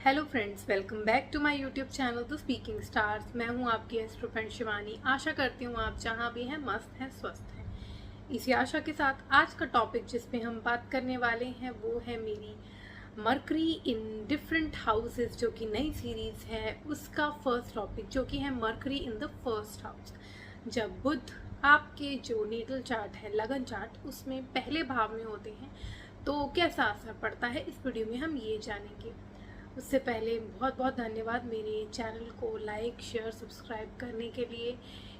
Hello friends, welcome back to my YouTube channel the speaking stars. मैं हूं आपकी astro friend Shivani. आशा करती हूं आप जहां भी हैं मस्त हैं, स्वस्थ हैं। इसी आशा के साथ आज का टॉपिक जिस पे हम बात करने वाले हैं वो है मेरी मरकरी इन डिफरेंट हाउसेस, जो कि नई सीरीज है। उसका फर्स्ट टॉपिक जो कि है mercury in the first house. जब बुध आपके जो नेटल चार्ट है, लगन चार्ट, उसमें पहले भाव में होते हैं तो कैसा असर पड़ता है, इस वीडियो में हम ये जानेंगे। उससे पहले बहुत बहुत धन्यवाद मेरे चैनल को लाइक, शेयर, सब्सक्राइब करने के लिए।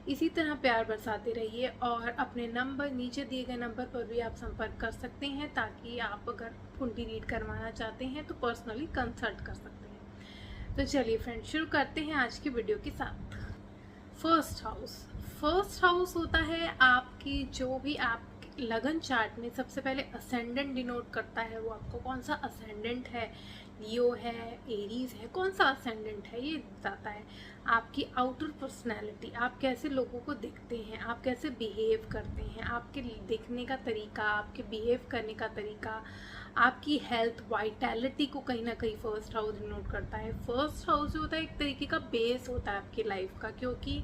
इसी तरह प्यार बरसाते रहिए और अपने नंबर, नीचे दिए गए नंबर पर भी आप संपर्क कर सकते हैं, ताकि आप अगर कुंडली रीड करवाना चाहते हैं तो पर्सनली कंसल्ट कर सकते हैं। तो चलिए फ्रेंड, शुरू करते हैं आज की वीडियो के साथ। फर्स्ट हाउस होता है आपकी जो भी आप लगन चार्ट में सबसे पहले असेंडेंट डिनोट करता है। वो आपको कौन सा असेंडेंट है, लियो है, एरीज है, कौन सा असेंडेंट है, ये बताता है। आपकी आउटर पर्सनैलिटी, आप कैसे लोगों को देखते हैं, आप कैसे बिहेव करते हैं, आपके देखने का तरीका, आपके बिहेव करने का तरीका, आपकी हेल्थ, वाइटैलिटी को कहीं ना कहीं फर्स्ट हाउस डिनोट करता है। फर्स्ट हाउस जो होता है एक तरीके का बेस होता है आपकी लाइफ का, क्योंकि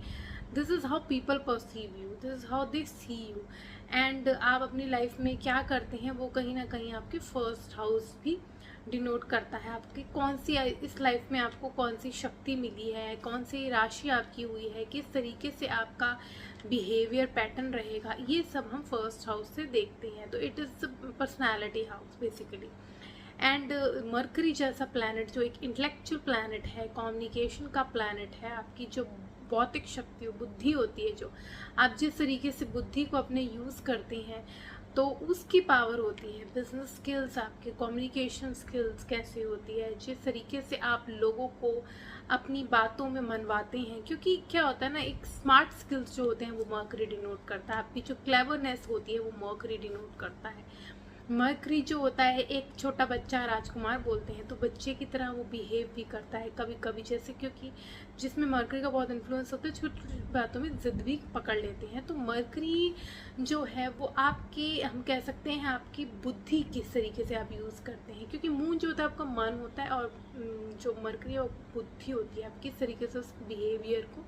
this is how people perceive you, this is how they see you. And आप अपनी लाइफ में क्या करते हैं वो कहीं ना कहीं आपके फर्स्ट हाउस भी डिनोट करता है। आपकी कौन सी इस लाइफ में आपको कौन सी शक्ति मिली है, कौन सी राशि आपकी हुई है, किस तरीके से आपका बिहेवियर पैटर्न रहेगा, ये सब हम फर्स्ट हाउस से देखते हैं। तो it is personality house basically. And mercury जैसा प्लैनेट जो एक इंटेलेक्चुअल प्लैनेट है, कम्युनिकेशन का प्लैनेट है, आपकी जो भौतिक शक्ति, बुद्धि होती है, जो आप जिस तरीके से बुद्धि को अपने यूज़ करते हैं तो उसकी पावर होती है। बिजनेस स्किल्स, आपके कम्युनिकेशन स्किल्स कैसे होती है, जिस तरीके से आप लोगों को अपनी बातों में मनवाते हैं। क्योंकि क्या होता है ना, एक स्मार्ट स्किल्स जो होते हैं वो मरकरी डिनोट करता है। आपकी जो क्लेवरनेस होती है वो मरकरी डिनोट करता है। मरकरी जो होता है, एक छोटा बच्चा, राजकुमार बोलते हैं, तो बच्चे की तरह वो बिहेव भी करता है कभी कभी, जैसे क्योंकि जिसमें मरकरी का बहुत इन्फ्लुएंस होता है, छोटी छोटी बातों में जिद भी पकड़ लेते हैं। तो मरकरी जो है वो आपके, हम कह सकते हैं, आपकी बुद्धि किस तरीके से आप यूज़ करते हैं। क्योंकि मून जो होता है आपका मन होता है, और जो मरकरी और बुद्धि होती है, आप किस तरीके से उस बिहेवियर को,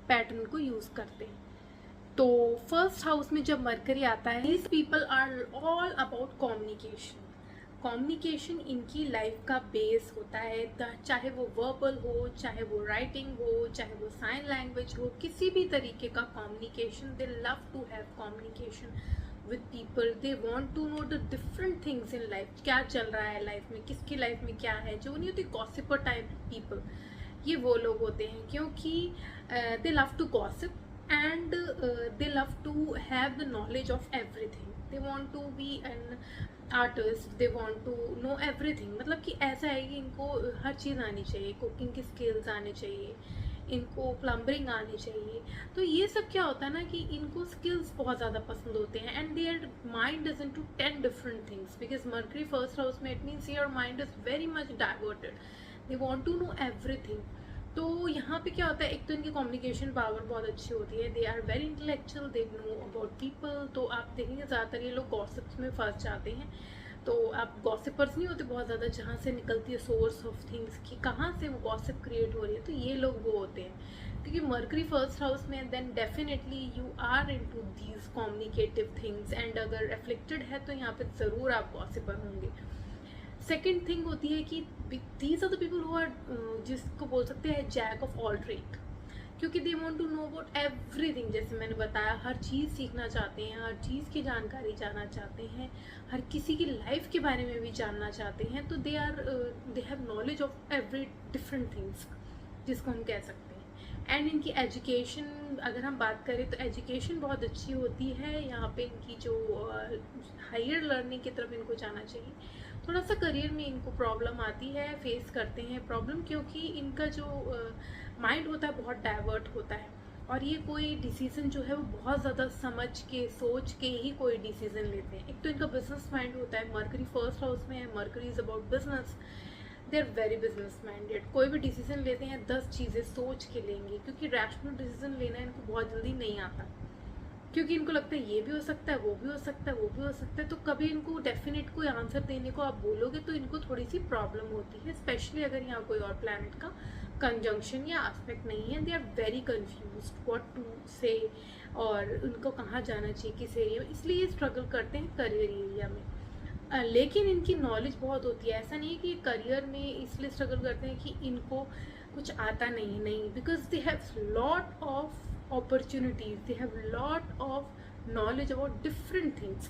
पैटर्न को यूज़ करते हैं। तो फर्स्ट हाउस में जब मरकरी आता है, these people are all about communication. Communication इनकी लाइफ का बेस होता है, चाहे वो वर्बल हो, चाहे वो राइटिंग हो, चाहे वो साइन लैंग्वेज हो, किसी भी तरीके का communication. They love to have communication with people. They want to know the different things in life, क्या चल रहा है लाइफ में, किसकी लाइफ में क्या है। जो नहीं होती गॉसिपर टाइप पीपल, ये वो लोग होते हैं, क्योंकि they love to gossip and they love to have the knowledge of everything. They want to be an artist, they want to know everything। मतलब कि ऐसा है कि इनको हर चीज़ आनी चाहिए, कुकिंग की स्किल्स आनी चाहिए, इनको प्लम्बरिंग आनी चाहिए। तो ये सब क्या होता है ना, कि इनको स्किल्स बहुत ज़्यादा पसंद होते हैं। And their mind is into 10 different things, because mercury first house में, it means your mind is very much diverted. They want to know everything. तो यहाँ पे क्या होता है, एक तो इनकी कम्युनिकेशन पावर बहुत अच्छी होती है, they are very intellectual, they know about people. तो आप देखेंगे ज़्यादातर ये लोग गॉसिप्स में फंस जाते हैं। तो आप गॉसिपर्स नहीं होते बहुत ज़्यादा, जहाँ से निकलती है सोर्स ऑफ थिंग्स की, कहाँ से वो गॉसिप क्रिएट हो रही है, तो ये लोग वो होते हैं। क्योंकि मरकरी फर्स्ट हाउस में, then definitely you are into these communicative things. And अगर रिफ्लेक्टेड है तो यहाँ पे ज़रूर आप गॉसिपर होंगे। सेकेंड थिंग होती है कि these are the people who are, जिसको बोल सकते हैं जैक ऑफ ऑल ट्रेड। क्योंकि they want to know about everything, जैसे मैंने बताया, हर चीज़ सीखना चाहते हैं, हर चीज़ की जानकारी जानना चाहते हैं, हर किसी की लाइफ के बारे में भी जानना चाहते हैं। तो they have knowledge of every different things, जिसको हम कह सकते हैं। एंड इनकी एजुकेशन, अगर हम बात करें तो एजुकेशन बहुत अच्छी होती है। यहाँ पे इनकी जो हायर लर्निंग की तरफ इनको जाना चाहिए। थोड़ा सा करियर में इनको प्रॉब्लम आती है, फेस करते हैं प्रॉब्लम, क्योंकि इनका जो माइंड होता है बहुत डाइवर्ट होता है। और ये कोई डिसीजन जो है वो बहुत ज़्यादा समझ के, सोच के ही कोई डिसीजन लेते हैं। एक तो इनका बिजनेस माइंड होता है, मरकरी फर्स्ट हाउस में है, Mercury is about business. They are very business minded. कोई भी डिसीजन लेते हैं 10 चीज़ें सोच के लेंगे, क्योंकि रैशनल डिसीजन लेना इनको बहुत जल्दी नहीं आता। क्योंकि इनको लगता है ये भी हो सकता है, वो भी हो सकता है, वो भी हो सकता है। तो कभी इनको डेफिनेट कोई आंसर देने को आप बोलोगे तो इनको थोड़ी सी प्रॉब्लम होती है, स्पेशली अगर यहाँ कोई और प्लैनेट का कंजंक्शन या एस्पेक्ट नहीं है। They are very confuse what to say, और उनको कहाँ जाना चाहिए, किस एरिया में, इसलिए ये स्ट्रगल करते हैं करियर एरिया में। लेकिन इनकी नॉलेज बहुत होती है। ऐसा नहीं है कि करियर में इसलिए स्ट्रगल करते हैं कि इनको कुछ आता नहीं, because they have lot of opportunities, they have lot of knowledge about different things.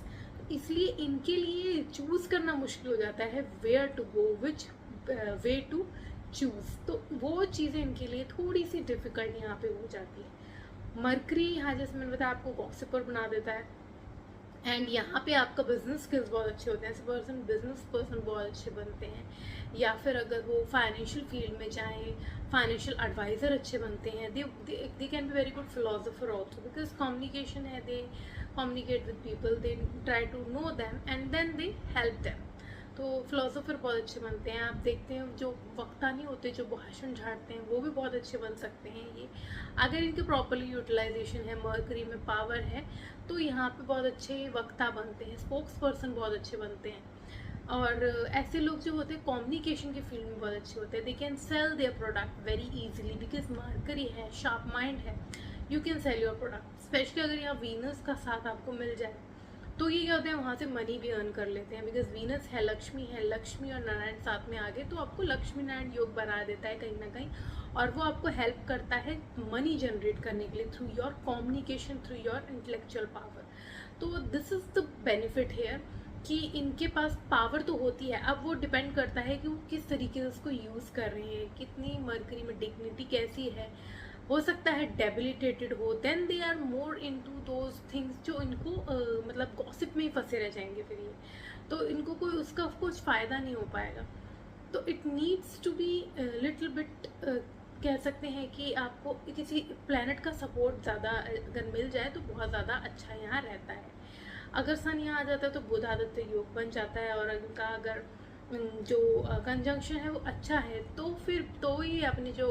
इसलिए इनके लिए चूज करना मुश्किल हो जाता है, where to go, which way to choose. तो वो चीज़ें इनके लिए थोड़ी सी डिफिकल्ट यहाँ पे हो जाती है। मरकरी यहाँ जैसे मैंने बताया आपको गॉसिपर बना देता है, एंड यहाँ पे आपका बिजनेस स्किल्स बहुत अच्छे होते हैं, ऐसे बिजनेस पर्सन बहुत अच्छे बनते हैं। या फिर अगर वो फाइनेंशियल फील्ड में जाएँ, फाइनेंशियल एडवाइज़र अच्छे बनते हैं। They can be very good philosopher also, because communication है, they communicate with people, they try to know them and then they help them. तो फिलोसोफर बहुत अच्छे बनते हैं। आप देखते हैं जो वक्ता नहीं होते, जो भाषण झाड़ते हैं, वो भी बहुत अच्छे बन सकते हैं ये, अगर इनके प्रॉपरली यूटिलाइजेशन है, मरकरी में पावर है, तो यहाँ पे बहुत अच्छे वक्ता बनते हैं, स्पोक्स पर्सन बहुत अच्छे बनते हैं। और ऐसे लोग जो होते हैं कम्युनिकेशन के फील्ड में बहुत अच्छे होते हैं। They can sell their product very easily, because mercury है, शार्प माइंड है, you can sell your product. Specially अगर यहाँ वीनस का साथ आपको मिल जाए तो ये क्या होता है, वहाँ से मनी भी अर्न कर लेते हैं, बिकॉज वीनस है, लक्ष्मी और नारायण साथ में आ गए तो आपको लक्ष्मी नारायण योग बना देता है कहीं ना कहीं, और वो आपको हेल्प करता है मनी जनरेट करने के लिए through your communication, through your intellectual power. तो this is the benefit here कि इनके पास पावर तो होती है, अब वो डिपेंड करता है कि वो किस तरीके से उसको यूज़ कर रहे हैं, कितनी मरकरी में डिग्निटी कैसी है। हो सकता है डेबिलिटेटेड हो, then they are more into those things जो इनको मतलब गॉसिप में ही फंसे रह जाएंगे फिर ये, तो इनको कोई उसका कुछ फ़ायदा नहीं हो पाएगा। तो it needs to be little bit, कह सकते हैं कि आपको किसी प्लैनेट का सपोर्ट ज़्यादा अगर मिल जाए तो बहुत ज़्यादा अच्छा यहाँ रहता है। अगर सन यहाँ आ जाता है तो बुध आदित्य योग बन जाता है, और इनका अगर जो कंजंक्शन है वो अच्छा है तो फिर तो ही अपनी जो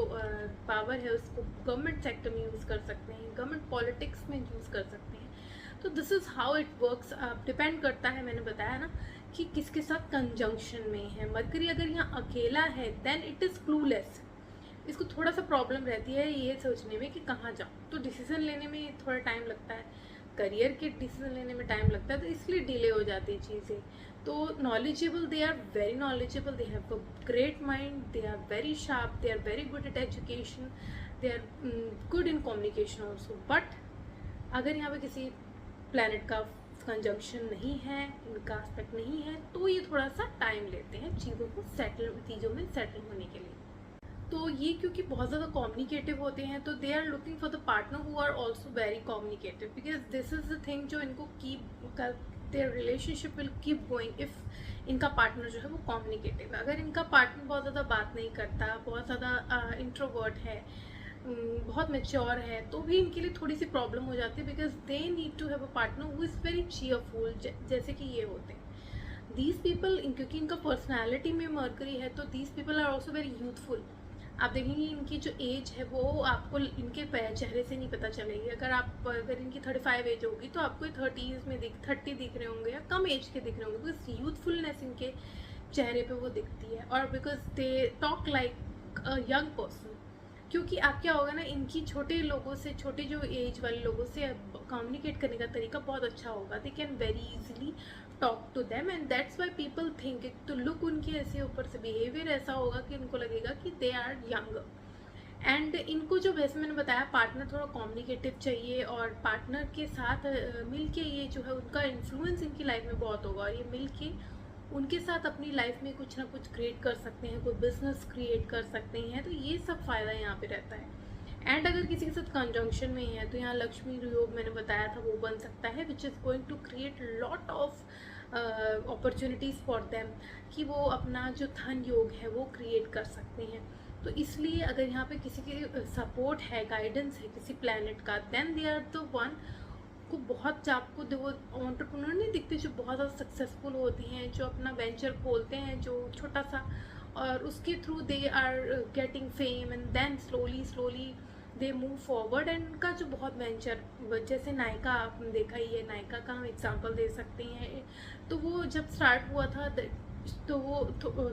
पावर है उसको गवर्नमेंट सेक्टर में यूज़ कर सकते हैं, गवर्नमेंट पॉलिटिक्स में यूज़ कर सकते हैं। तो this is how it works. Depend करता है, मैंने बताया ना कि किसके साथ कंजंक्शन में है। मरकरी अगर यहाँ अकेला है देन इट इज़ क्लूलेस, इसको थोड़ा सा प्रॉब्लम रहती है ये सोचने में कि कहाँ जाऊँ, तो डिसीजन लेने में थोड़ा टाइम लगता है, करियर के डिसीजन लेने में टाइम लगता है, तो इसलिए डिले हो जाती है चीज़ें। तो knowledgeable, they are very knowledgeable, they have a great mind, they are very sharp, they are very good at education, they are good in communication also. But अगर यहाँ पे किसी प्लैनेट का कंजंक्शन नहीं है, इनका एस्पेक्ट नहीं है, तो ये थोड़ा सा टाइम लेते हैं चीज़ों में सेटल होने के लिए। तो ये क्योंकि बहुत ज़्यादा कम्युनिकेटिव होते हैं तो they are looking for the partner who are also very communicative, because this is the thing जो इनको keep their relationship will keep going if इनका पार्टनर जो है वो कम्युनिकेटिव है। अगर इनका पार्टनर बहुत ज़्यादा बात नहीं करता, बहुत ज़्यादा इंट्रोवर्ट है, बहुत मेच्योर है, तो भी इनके लिए थोड़ी सी प्रॉब्लम हो जाती है, because they need to have a partner who is very cheerful, जैसे कि ये होते हैं दीज पीपल। क्योंकि इनका पर्सनैलिटी में मरकरी है तो these people are also very youthful. आप देखेंगे इनकी जो एज है वो आपको इनके चेहरे से नहीं पता चलेगी। अगर इनकी 35 एज होगी तो आपको 30 में 30 दिख रहे होंगे या कम एज के दिख रहे होंगे, बिकॉज यूथफुलनेस इनके चेहरे पे वो दिखती है, और because they talk like a young person. क्योंकि आप क्या होगा ना, इनकी छोटे लोगों से, छोटे जो एज वाले लोगों से कम्युनिकेट करने का तरीका बहुत अच्छा होगा। They can very easily talk to them and that's why people think, तो लुक उनके ऐसे ऊपर से बिहेवियर ऐसा होगा कि उनको लगेगा कि दे आर यंग। एंड इनको जो वैसे मैंने बताया पार्टनर थोड़ा कम्युनिकेटिव चाहिए, और पार्टनर के साथ मिलके ये जो है उनका इन्फ्लुएंस इनकी लाइफ में बहुत होगा, और ये मिलके उनके साथ अपनी लाइफ में कुछ ना कुछ क्रिएट कर सकते हैं, कोई बिजनेस क्रिएट कर सकते हैं, तो ये सब फ़ायदा यहाँ पे रहता है। एंड अगर किसी के साथ कंजंक्शन में है तो यहाँ लक्ष्मी योग मैंने बताया था वो बन सकता है, which is going to create lot of opportunities for them, कि वो अपना जो धन योग है वो क्रिएट कर सकते हैं। तो इसलिए अगर यहाँ पे किसी की सपोर्ट है, गाइडेंस है किसी प्लैनेट का, then they are the one को बहुत, आपको वो एंटरप्रेन्योर नहीं दिखते जो बहुत ज़्यादा सक्सेसफुल होते हैं, जो अपना वेंचर खोलते हैं जो छोटा सा, और उसके through they are getting fame, and then slowly they move forward एंड उनका जो बहुत वेंचर, जैसे नायका आपने देखा ही है, नायका का हम एग्जांपल दे सकते हैं। तो वो जब स्टार्ट हुआ था तो वो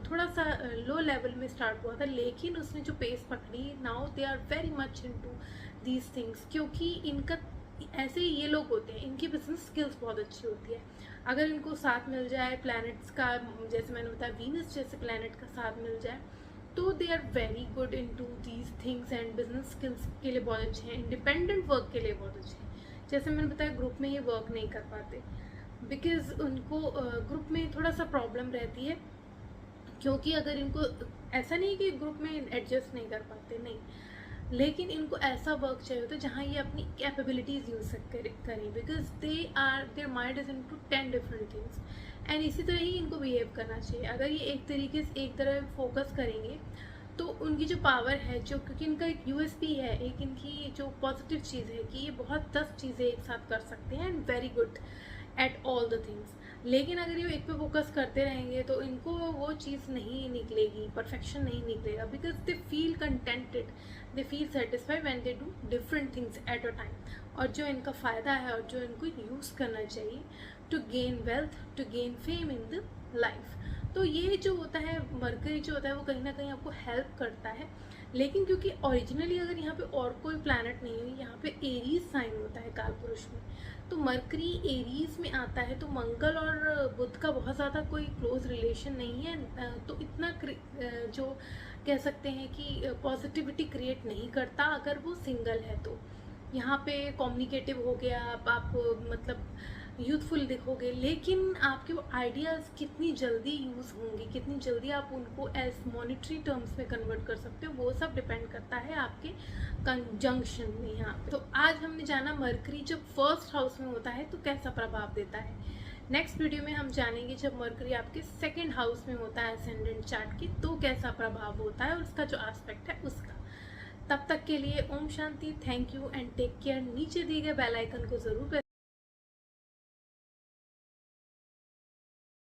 थोड़ा सा लो लेवल में स्टार्ट हुआ था, लेकिन उसने जो पेस पकड़ी, now they are very much into these things, क्योंकि इनका ऐसे ही ये लोग होते हैं, इनकी बिजनेस स्किल्स बहुत अच्छी होती है। अगर इनको साथ मिल जाए प्लैनेट्स का, जैसे मैंने बताया वीनस जैसे प्लैनेट का साथ मिल जाए, तो they are very good into these things and business skills के लिए बहुत अच्छे हैं, इंडिपेंडेंट वर्क के लिए बहुत अच्छे हैं। जैसे मैंने बताया ग्रुप में ही वर्क नहीं कर पाते, बिकॉज उनको ग्रुप में थोड़ा सा प्रॉब्लम रहती है, क्योंकि अगर इनको ऐसा नहीं कि ग्रुप में एडजस्ट नहीं कर पाते, नहीं, लेकिन इनको ऐसा वर्क चाहिए होता है जहाँ ये अपनी कैपेबिलिटीज़ यूज करें, because there mind is into 10 different things and इसी तरह ही इनको बिहेव करना चाहिए। अगर ये एक तरीके से एक तरह फोकस करेंगे तो उनकी जो पावर है, जो क्योंकि इनका एक यूएसपी है, एक इनकी जो पॉजिटिव चीज़ है कि ये बहुत 10 चीज़ें एक साथ कर सकते हैं and very good at all the things. लेकिन अगर ये एक पे फोकस करते रहेंगे तो इनको वो चीज़ नहीं निकलेगी, परफेक्शन नहीं निकलेगा, because they feel contented, they feel satisfied when they do different things at a time. और जो इनका फ़ायदा है और जो इनको यूज़ करना चाहिए to gain wealth, to gain fame in the life, तो ये जो होता है मरकरी जो होता है वो कहीं ना कहीं आपको हेल्प करता है। लेकिन क्योंकि ओरिजिनली अगर यहाँ पे और कोई प्लैनेट नहीं है, यहाँ पे एरीज साइन होता है कालपुरुष में, तो मरकरी एरीज में आता है, तो मंगल और बुध का बहुत ज़्यादा कोई क्लोज रिलेशन नहीं है, तो इतना जो कह सकते हैं कि पॉजिटिविटी क्रिएट नहीं करता अगर वो सिंगल है। तो यहाँ पे कम्युनिकेटिव हो गया, आप मतलब यूथफुल दिखोगे, लेकिन आपके वो आइडियाज़ कितनी जल्दी यूज़ होंगी, कितनी जल्दी आप उनको एज मॉनिटरी टर्म्स में कन्वर्ट कर सकते हो, वो सब डिपेंड करता है आपके कंजंक्शन में। यहाँ पे तो आज हमने जाना मरकरी जब फर्स्ट हाउस में होता है तो कैसा प्रभाव देता है। नेक्स्ट वीडियो में हम जानेंगे जब मरकरी आपके सेकेंड हाउस में होता है असेंडेंट चार्ट की, तो कैसा प्रभाव होता है और उसका जो एस्पेक्ट है उसका। तब तक के लिए ओम शांति, thank you and take care. नीचे दिए गए बेल आइकन को जरूर